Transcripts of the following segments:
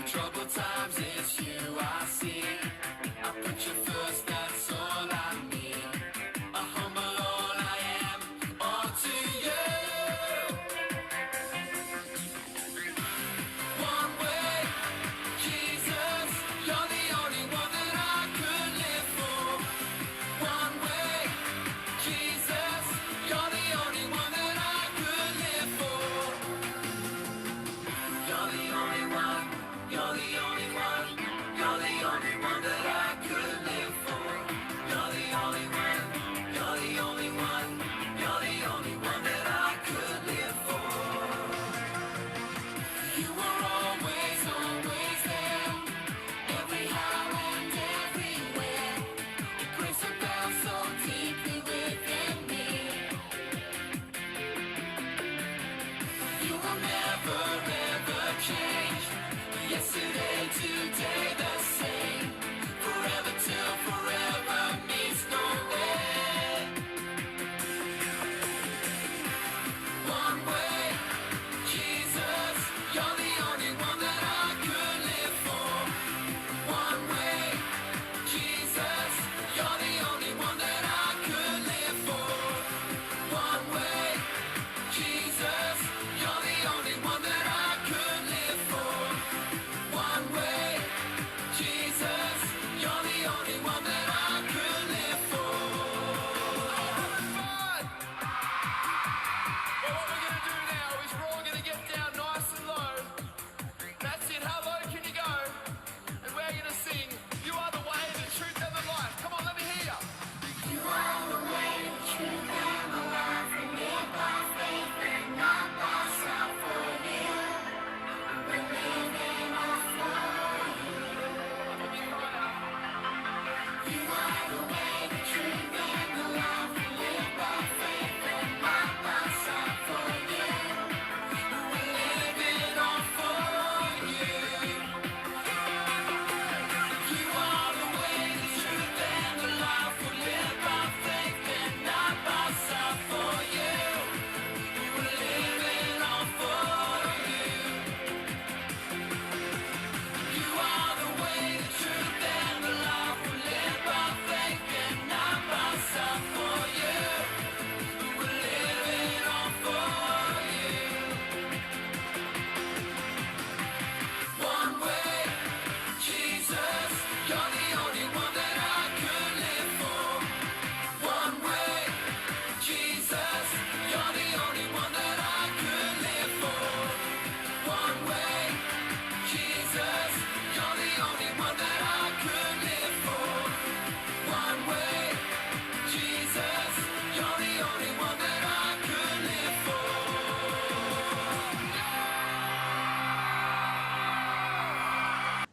troubled times, it's you I see. I put you first, that's all I need. A humble all I am, all to you. One way, Jesus, you're the only one that I could live for. One way, Jesus, you're the only one that I could live for. You're the only one, you're the only one, you're the only one that I could live for. You're the only one, you're the only one, you're the only one that I could live for. You were always, always there, every how and everywhere. Your grace abounds so deeply within me. You will never, ever change. Yesterday, today, the same. Forever till forever meets no end. One way, Jesus, you're the only one that I could live for. One way, Jesus, you're the only one that I could live for. One way, Jesus, you're the only one that I could live for. One way, Jesus, you're the only one that I could live for. Fun! Well, what we're going to do now is we're all going to get down nice and low. That's it. How low can you go? And we're going to sing, You Are the Way, the Truth, and the Life. Come on, let me hear you. You are the way, the truth, and the life. We live by faith and not by sight. For you, we're living off for you. You are the way, the truth, and the life. We live by faith and not by sight. For you, We're living on for you. You are the way, the truth, and the life. We live by faith and not by sight. For you, we're living on for you. You are the way, the truth, and the life. We live by faith and not by sight. For you, we're living on for you. One way, Jesus, you're the only one that I could live for. One way, Jesus, you're the only one that I could live for. One way, Jesus, you're the only one that I could live for. One way, Jesus, you're the only one that I could live for.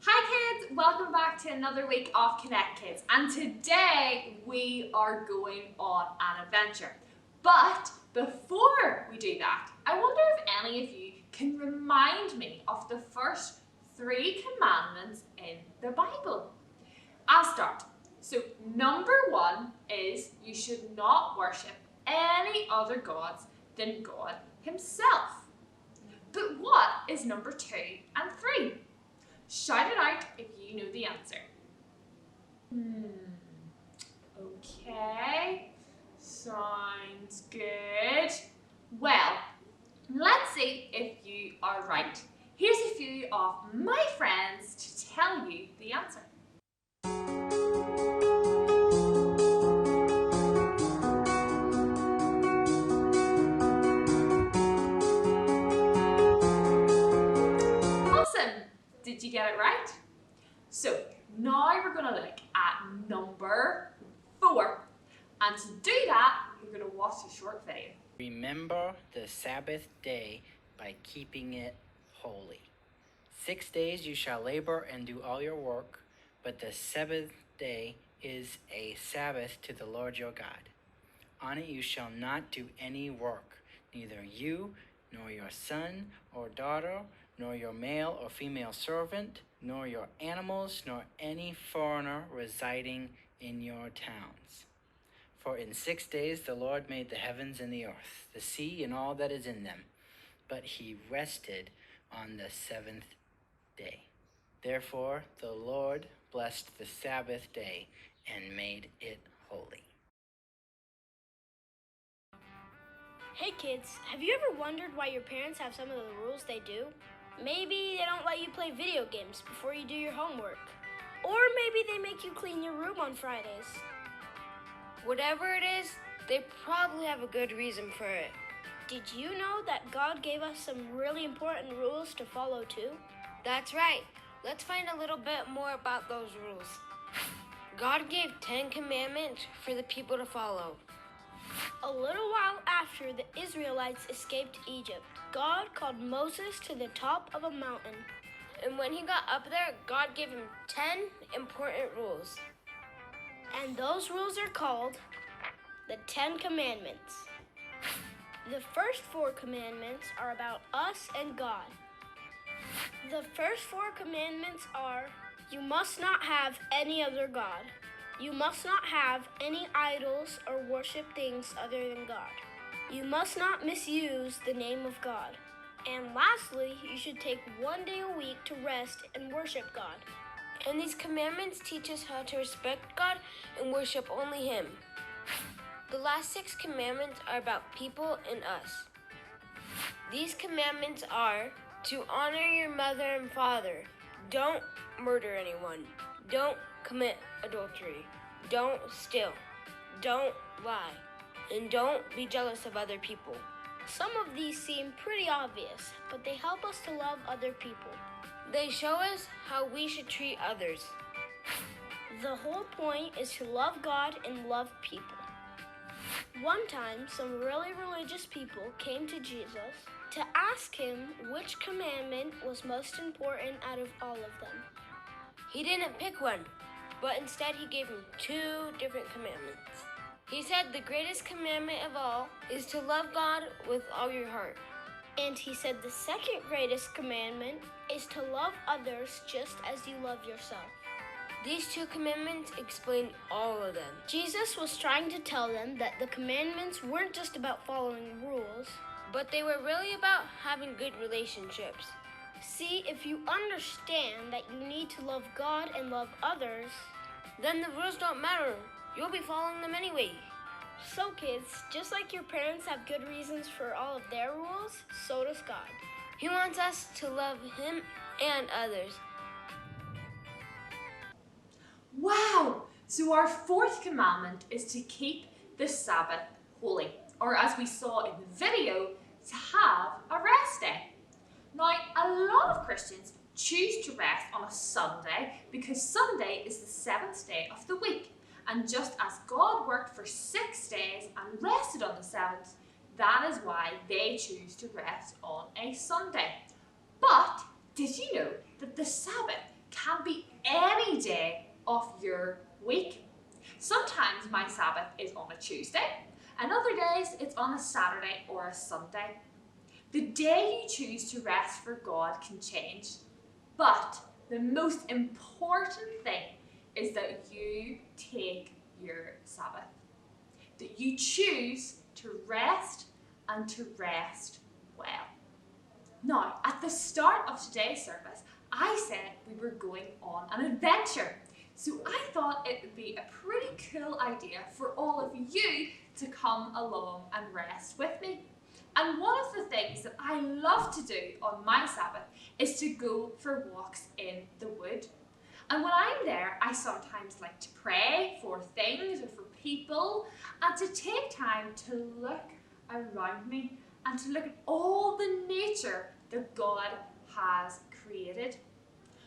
Hi kids, welcome back to another week of Connect Kids, and today we are going on an adventure. But before we do that, I wonder if any of you can remind me of the first 3 commandments in the Bible. I'll start. So number 1 is you should not worship any other gods than God himself. But what is number 2 and 3? Shout it out if you know the answer. Okay, sounds good. Well, let's see if you are right. Here's a few of my friends to tell you the answer. Awesome! Did you get it right? So now we're going to look at number 4. And to do that, you're going to watch a short video. Remember the Sabbath day by keeping it holy. 6 days you shall labor and do all your work, but the 7th day is a Sabbath to the Lord your God. On it you shall not do any work, neither you, nor your son or daughter, nor your male or female servant, nor your animals, nor any foreigner residing in your towns. For in 6 days the Lord made the heavens and the earth, the sea and all that is in them, but he rested on the 7th day. Therefore, the Lord blessed the Sabbath day and made it holy. Hey kids, have you ever wondered why your parents have some of the rules they do? Maybe they don't let you play video games before you do your homework. Or maybe they make you clean your room on Fridays. Whatever it is, they probably have a good reason for it. Did you know that God gave us some really important rules to follow too? That's right. Let's find a little bit more about those rules. God gave 10 commandments for the people to follow. A little while after the Israelites escaped Egypt, God called Moses to the top of a mountain. And when he got up there, God gave him 10 important rules. And those rules are called the 10 Commandments. The first 4 commandments are about us and God. The first 4 commandments are: you must not have any other God. You must not have any idols or worship things other than God. You must not misuse the name of God. And lastly, you should take 1 day a week to rest and worship God. And these commandments teach us how to respect God and worship only Him. The last 6 commandments are about people and us. These commandments are to honor your mother and father. Don't murder anyone. Don't commit adultery. Don't steal. Don't lie. And don't be jealous of other people. Some of these seem pretty obvious, but they help us to love other people. They show us how we should treat others. The whole point is to love God and love people. One time, some really religious people came to Jesus to ask him which commandment was most important out of all of them. He didn't pick one, but instead he gave him 2 different commandments. He said the greatest commandment of all is to love God with all your heart. And he said the second greatest commandment is to love others just as you love yourself. These 2 commandments explain all of them. Jesus was trying to tell them that the commandments weren't just about following rules, But they were really about having good relationships. See, if you understand that you need to love God and love others, Then the rules don't matter. You'll be following them anyway. so kids, just like your parents have good reasons for all of their rules, so does God. He wants us to love Him and others. Wow! So our 4th commandment is to keep the Sabbath holy, or as we saw in the video, to have a rest day. Now, a lot of Christians choose to rest on a Sunday because Sunday is the 7th day of the week. And just as God worked for 6 days and rested on the 7th, that is why they choose to rest on a Sunday. But did you know that the Sabbath can be any day of your week? Sometimes my Sabbath is on a Tuesday, and other days it's on a Saturday or a Sunday. The day you choose to rest for God can change, but the most important thing is that you take your Sabbath. That you choose to rest and to rest well. Now, at the start of today's service, I said we were going on an adventure. So I thought it would be a pretty cool idea for all of you to come along and rest with me. And one of the things that I love to do on my Sabbath is to go for walks in the wood. And when I'm there, I sometimes like to pray for things or for people and to take time to look around me and to look at all the nature that God has created.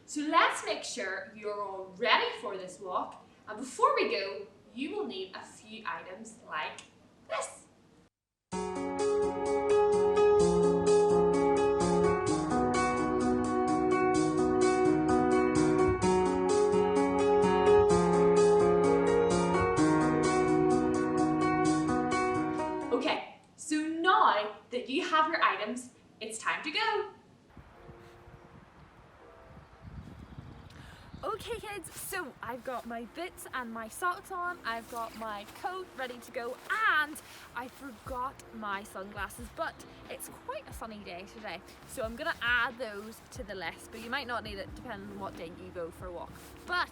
So let's make sure you're all ready for this walk. And before we go, you will need a few items like this. Okay, so now that you have your items, it's time to go. Okay kids, so I've got my boots and my socks on, I've got my coat ready to go, and I forgot my sunglasses, but it's quite a sunny day today, so I'm gonna add those to the list, but you might not need it depending on what day you go for a walk. But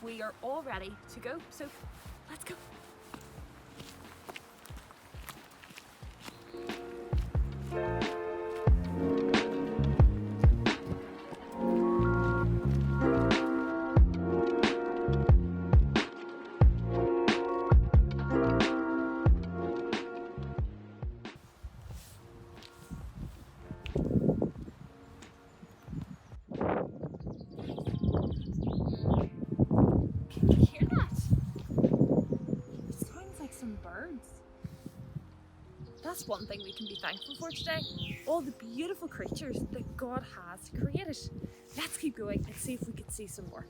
we are all ready to go, so let's go. Can you hear that? It sounds like some birds. That's one thing we can be thankful for today. All the beautiful creatures that God has created. Let's keep going and see if we can see some more.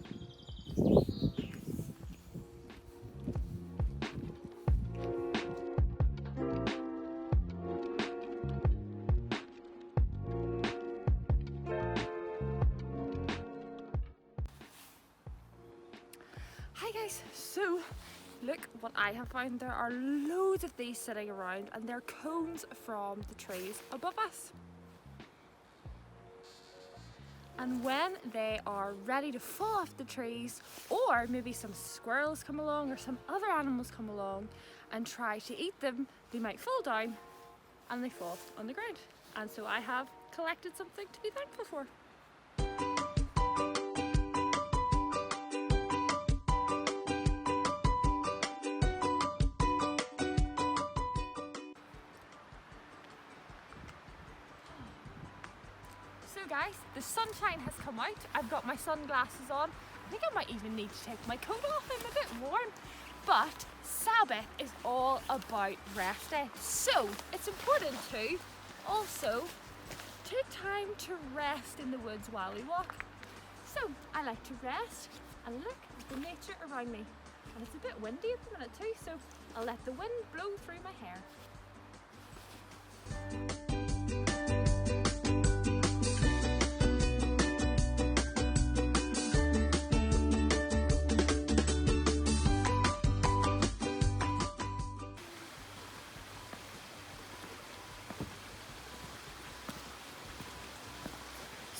Hi guys, so look what I have found. There are loads of these sitting around and they're cones from the trees above us. And when they are ready to fall off the trees, or maybe some squirrels come along or some other animals come along and try to eat them, they might fall down and they fall on the ground. And so I have collected something to be thankful for. So guys, the sunshine has come out. I've got my sunglasses on. I think I might even need to take my coat off. I'm a bit warm. But Sabbath is all about rest day. So it's important to also take time to rest in the woods while we walk. So I like to rest and look at the nature around me. And it's a bit windy at the minute too, so I'll let the wind blow through my hair.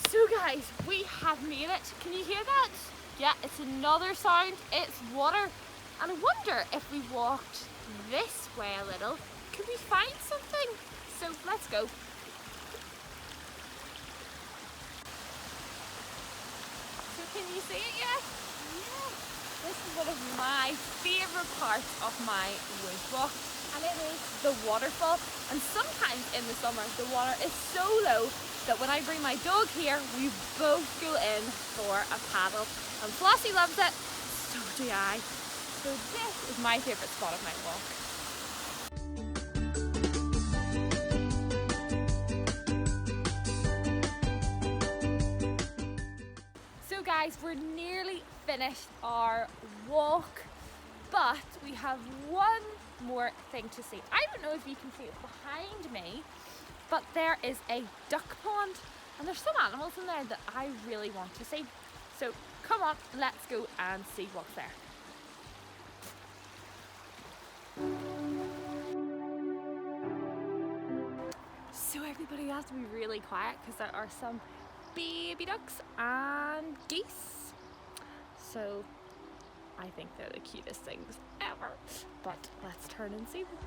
So guys, we have made it. Can you hear that? Yeah, it's another sound. It's water. And I wonder if we walked this way a little, could we find something? So let's go. So can you see it yet? Yeah. This is one of my favourite parts of my wood walk, and it is the waterfall. And sometimes in the summer the water is so low that when I bring my dog here, we both go in for a paddle. And Flossie loves it, so do I. So this is my favourite spot of my walk. So guys, we're nearly finished our walk, but we have one more thing to see. I don't know if you can see it behind me, but there is a duck pond and there's some animals in there that I really want to see. So come on, let's go and see what's there. So everybody has to be really quiet because there are some baby ducks and geese. So I think they're the cutest things ever. But let's turn and see them.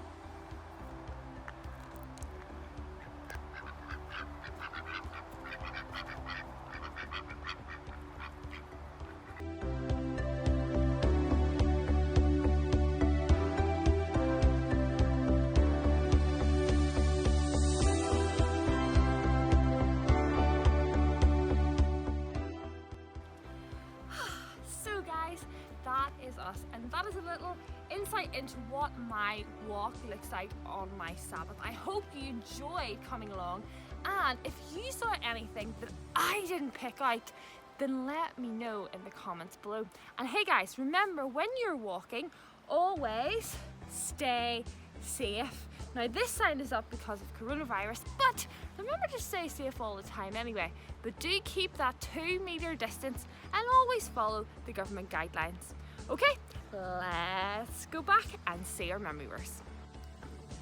So guys, that is us, and that is a little insight into what my walk looks like on my Sabbath. I hope you enjoyed coming along, and if you saw anything that I didn't pick out, then let me know in the comments below. And hey guys, remember when you're walking, always stay safe. Now this sign is up because of coronavirus, but remember to stay safe all the time anyway. But do keep that 2-meter distance and always follow the government guidelines. Okay, let's go back and say our memory verse.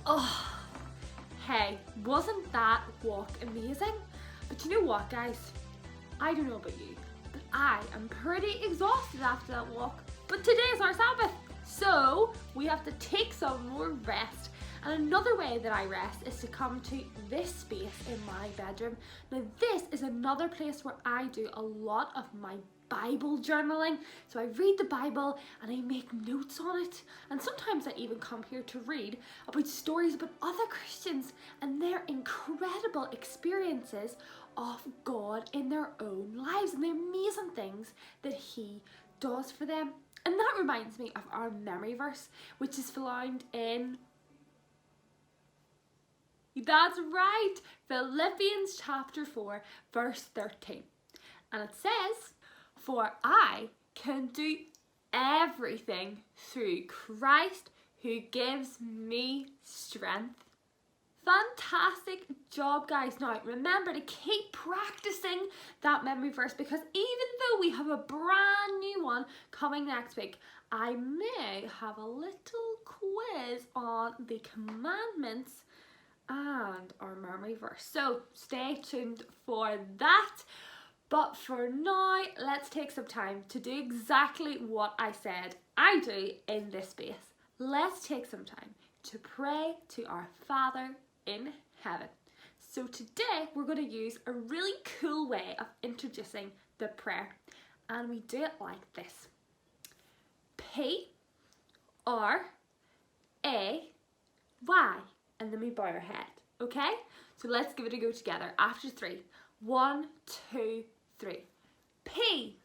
Oh, hey, wasn't that walk amazing? But you know what, guys? I don't know about you, but I am pretty exhausted after that walk. But today is our Sabbath, so we have to take some more rest. And another way that I rest is to come to this space in my bedroom. Now this is another place where I do a lot of my Bible journaling. So I read the Bible and I make notes on it. And sometimes I even come here to read about stories about other Christians and their incredible experiences of God in their own lives and the amazing things that He does for them. And that reminds me of our memory verse, which is found in, that's right, Philippians chapter 4, verse 13. And it says, "For I can do everything through Christ who gives me strength." Fantastic job, guys. Now remember to keep practicing that memory verse, because even though we have a brand new one coming next week, I may have a little quiz on the commandments and our memory verse. So stay tuned for that. But for now, let's take some time to do exactly what I said I do in this space. Let's take some time to pray to our Father in heaven. So today we're going to use a really cool way of introducing the prayer, and we do it like this: P-R-A-Y, and then we bow our head. Okay, so let's give it a go together after 3. 1, 2, 3. P-R-A-Y.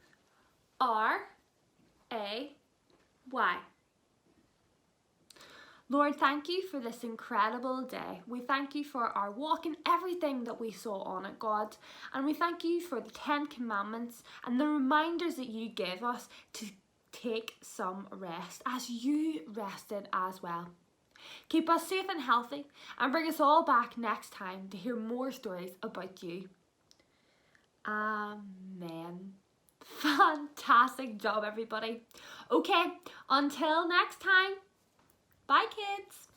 Lord, thank you for this incredible day. We thank you for our walk and everything that we saw on it, God. And we thank you for the 10 commandments and the reminders that you give us to take some rest, as you rested as well. Keep us safe and healthy, and bring us all back next time to hear more stories about you. Amen. Fantastic job, everybody. Okay, until next time. Bye, kids.